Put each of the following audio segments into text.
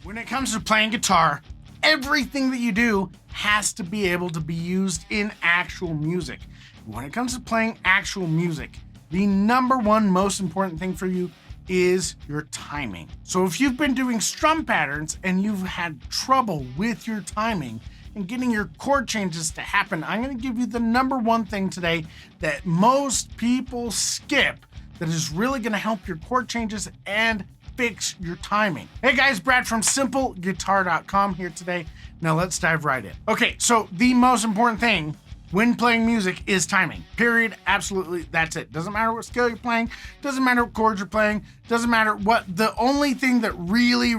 When it comes to playing guitar, everything that you do has to be able to be used in actual music. When it comes to playing actual music, the number one most important thing for you is your timing. So if you've been doing strum patterns and you've had trouble with your timing and getting your chord changes to happen, I'm going to give you the number one thing today that most people skip that is really going to help your chord changes and fix your timing. Hey guys, Brad from simpleguitar.com here today. Now let's dive right in. Okay, so the most important thing when playing music is timing, period. Absolutely, that's it. Doesn't matter what scale you're playing, doesn't matter what chords you're playing, doesn't matter what, the only thing that really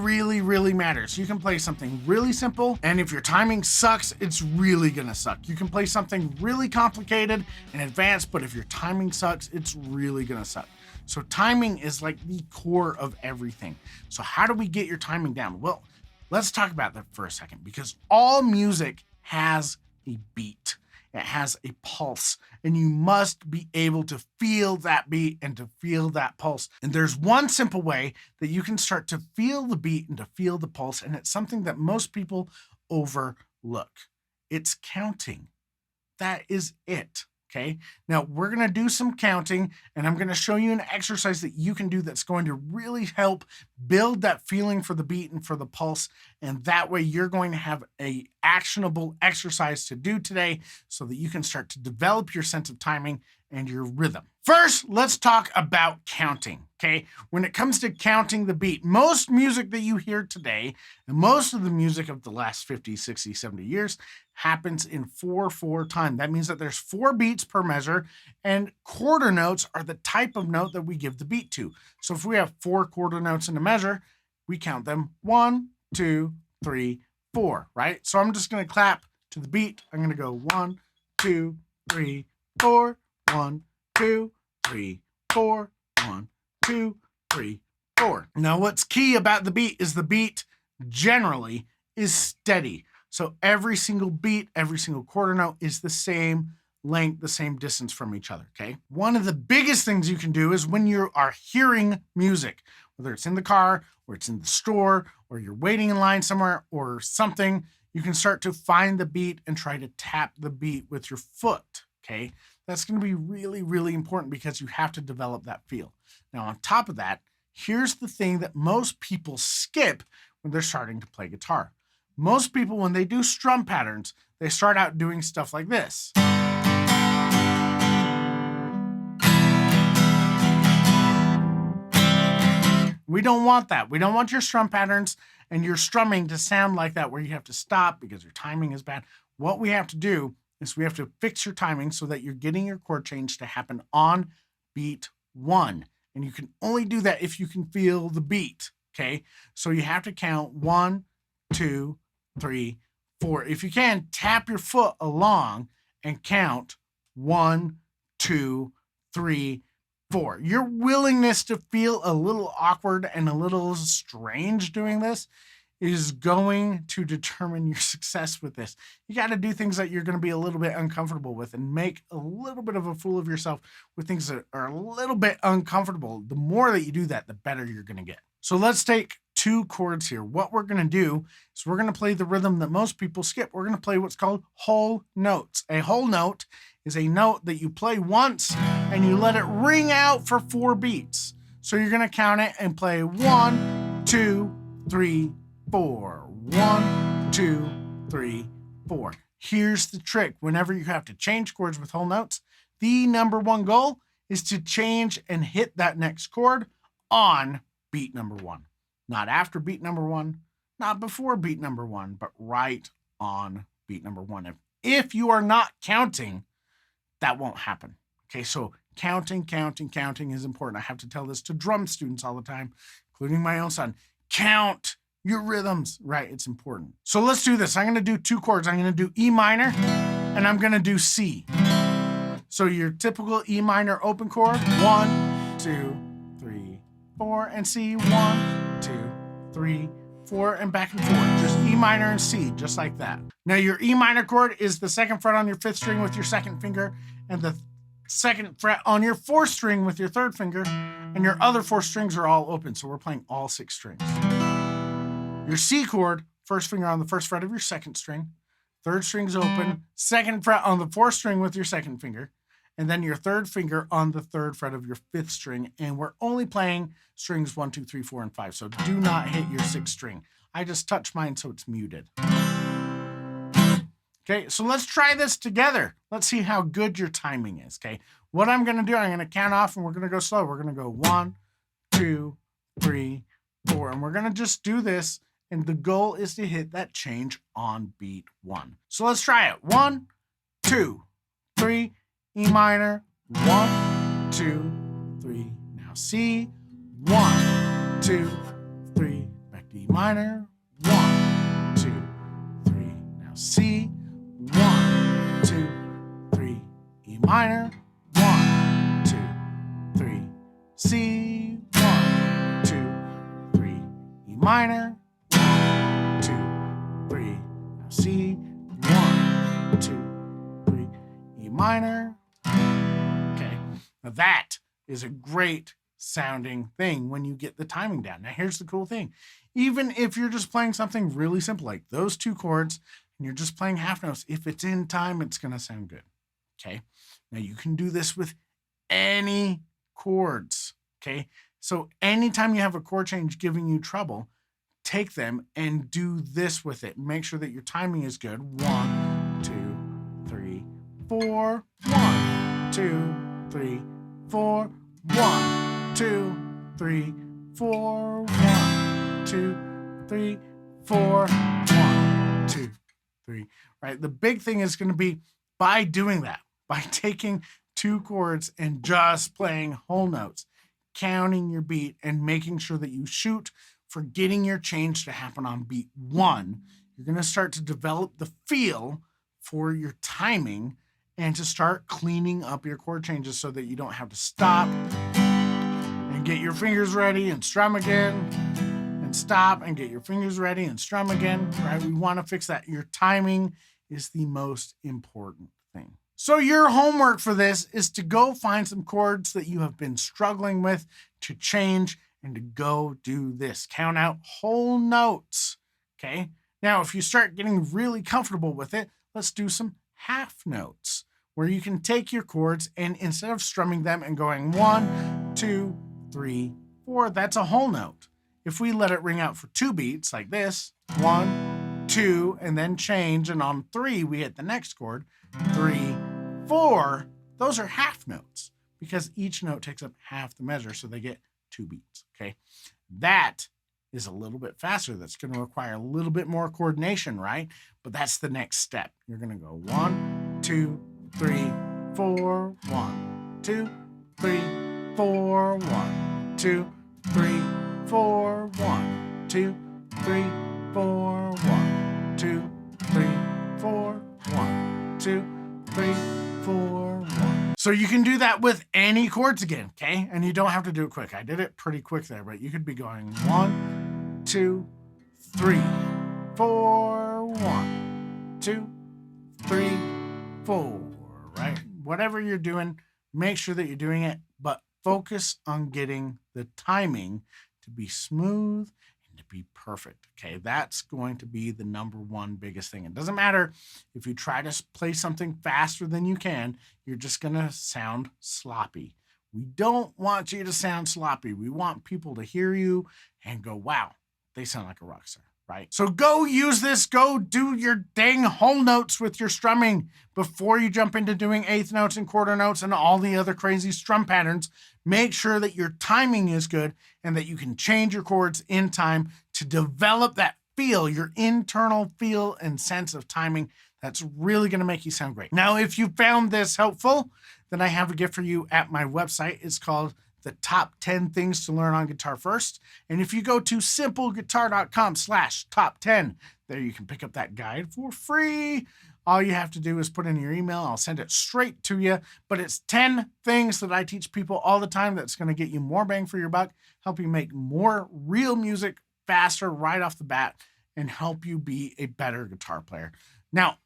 matters. You can play something really simple, and if your timing sucks, it's really gonna suck. You can play something really complicated and advanced, but if your timing sucks, it's really gonna suck. So timing is like the core of everything. So how do we get your timing down? Well, let's talk about that for a second, because all music has a beat. It has a pulse, and you must be able to feel that beat and to feel that pulse. And there's one simple way that you can start to feel the beat and to feel the pulse, and it's something that most people overlook. It's counting. That is it. Okay, now we're gonna do some counting, and I'm gonna show you an exercise that you can do that's going to really help build that feeling for the beat and for the pulse. And that way you're going to have a actionable exercise to do today so that you can start to develop your sense of timing and your rhythm. First, let's talk about counting, okay? When it comes to counting the beat, most music that you hear today, and most of the music of the last 50, 60, 70 years happens in 4/4 time. That means that there's 4 beats per measure, and quarter notes are the type of note that we give the beat to. So if we have 4 quarter notes in a measure, we count them 1, 2, 3, 4, right? So I'm just gonna clap to the beat. I'm gonna go 1, 2, 3, 4, 1, 2, 3, 4, 1, 2, 3, 4. Now what's key about the beat is the beat generally is steady. So every single beat, every single quarter note is the same length, the same distance from each other, okay? One of the biggest things you can do is when you are hearing music, whether it's in the car or it's in the store or you're waiting in line somewhere or something, you can start to find the beat and try to tap the beat with your foot, okay? That's gonna be really important because you have to develop that feel. Now on top of that, here's the thing that most people skip when they're starting to play guitar. Most people, when they do strum patterns, they start out doing stuff like this. We don't want that. We don't want your strum patterns and your strumming to sound like that, where you have to stop because your timing is bad. What we have to do is we have to fix your timing so that you're getting your chord change to happen on beat 1. And you can only do that if you can feel the beat, okay? So you have to count 1, 2, 3, 4. If you can, tap your foot along and count 1, 2, 3, 4. Your willingness to feel a little awkward and a little strange doing this is going to determine your success with this. You got to do things that you're going to be a little bit uncomfortable with and make a little bit of a fool of yourself with things that are a little bit uncomfortable. The more that you do that, the better you're going to get. So let's take 2 chords here. What we're going to do is we're going to play the rhythm that most people skip. We're going to play what's called whole notes. A whole note is a note that you play once and you let it ring out for 4 beats. So you're going to count it and play 1, 2, 3, 4. 1, 2, 3, 4. Here's the trick. Whenever you have to change chords with whole notes, the number one goal is to change and hit that next chord on beat number 1. Not after beat number 1, not before beat number 1, but right on beat number 1. If you are not counting, that won't happen. Okay, so counting is important. I have to tell this to drum students all the time, including my own son. Count your rhythms, right? It's important. So let's do this. I'm gonna do 2 chords. I'm gonna do E minor and I'm gonna do C. So your typical E minor open chord, 1, 2, 3, 4, and C, 1, 2, 3, 4, and back and forth. Just E minor and C, just like that. Now your E minor chord is the 2nd fret on your 5th string with your 2nd finger, and the 2nd fret on your 4th string with your 3rd finger, and your other 4 strings are all open, so we're playing all 6 strings. Your C chord, first finger on the first fret of your second string, third string's open, second fret on the fourth string with your second finger, and then your third finger on the third fret of your fifth string. And we're only playing strings 1, 2, 3, 4, and 5. So do not hit your sixth string. I just touched mine so it's muted. Okay, so let's try this together. Let's see how good your timing is, okay? What I'm gonna do, I'm gonna count off and we're gonna go slow. We're gonna go 1, 2, 3, 4, and we're gonna just do this. And the goal is to hit that change on beat 1. So let's try it. 1, 2, 3, E minor, 1, 2, 3. Now C, 1, 2, 3. Back to E minor, 1, 2, 3. Now C, 1, 2, 3. E minor, 1, 2, 3. C, 1, 2, 3. E minor, 1, 2, 3. Now C, 1, 2, 3. E minor. Okay, now that is a great sounding thing when you get the timing down. Now here's the cool thing. Even if you're just playing something really simple like those two chords and you're just playing half notes, if it's in time, it's gonna sound good. Okay, now you can do this with any chords. Okay, so anytime you have a chord change giving you trouble, take them and do this with it. Make sure that your timing is good. 1, 2, 3, 4. 1, 2, 3, 4. 1, 2, 3, 4. 1, 2, 3, 4. 1, 2, 3. Right. The big thing is going to be by doing that, by taking two chords and just playing whole notes, counting your beat and making sure that you shoot for getting your change to happen on beat 1. You're going to start to develop the feel for your timing and to start cleaning up your chord changes so that you don't have to stop and get your fingers ready and strum again and stop and get your fingers ready and strum again, right? We want to fix that. Your timing is the most important thing. So your homework for this is to go find some chords that you have been struggling with to change and to go do this. Count out whole notes, okay? Now, if you start getting really comfortable with it, let's do some half notes where you can take your chords and instead of strumming them and going 1, 2, 3, 4, that's a whole note. If we let it ring out for 2 beats like this, 1, 2, and then change, and on 3, we hit the next chord, 3, 4, those are half notes because each note takes up half the measure, so they get 2 beats, okay? That is a little bit faster. That's going to require a little bit more coordination, right? But that's the next step. You're going to go 1, 2, 3, 4, 1, 2, 3, 4, 1, 2, 3, 4, 1, 2, 3, 4, 1, 2, 3, 4, 1, 2, 3, 4, 1. So you can do that with any chords again, okay? And you don't have to do it quick. I did it pretty quick there, but you could be going 1, 2, 3, 4, 1, 2, 3, 4, right? Whatever you're doing, make sure that you're doing it, but focus on getting the timing to be smooth and to be perfect, okay? That's going to be the #1 biggest thing. It doesn't matter if you try to play something faster than you can, you're just gonna sound sloppy. We don't want you to sound sloppy. We want people to hear you and go, wow, they sound like a rock star, right? So go use this, go do your dang whole notes with your strumming before you jump into doing eighth notes and quarter notes and all the other crazy strum patterns. Make sure that your timing is good and that you can change your chords in time to develop that feel, your internal feel and sense of timing. That's really going to make you sound great. Now, if you found this helpful, then I have a gift for you at my website. It's called The Top 10 Things to Learn on Guitar First. And if you go to simpleguitar.com/top10, there you can pick up that guide for free. All you have to do is put in your email. I'll send it straight to you. But it's 10 things that I teach people all the time that's going to get you more bang for your buck, help you make more real music faster right off the bat, and help you be a better guitar player. Now,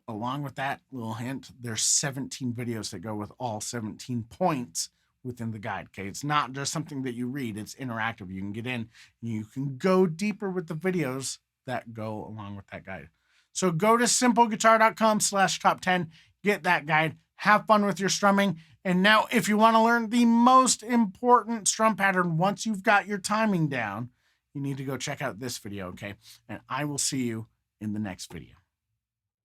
along with that little hint, there's 17 videos that go with all 17 points within the guide. Okay, it's not just something that you read, it's interactive. You can get in and you can go deeper with the videos that go along with that guide. So go to simpleguitar.com/top10, get that guide, have fun with your strumming. And now if you want to learn the most important strum pattern, once you've got your timing down, you need to go check out this video, okay? And I will see you in the next video.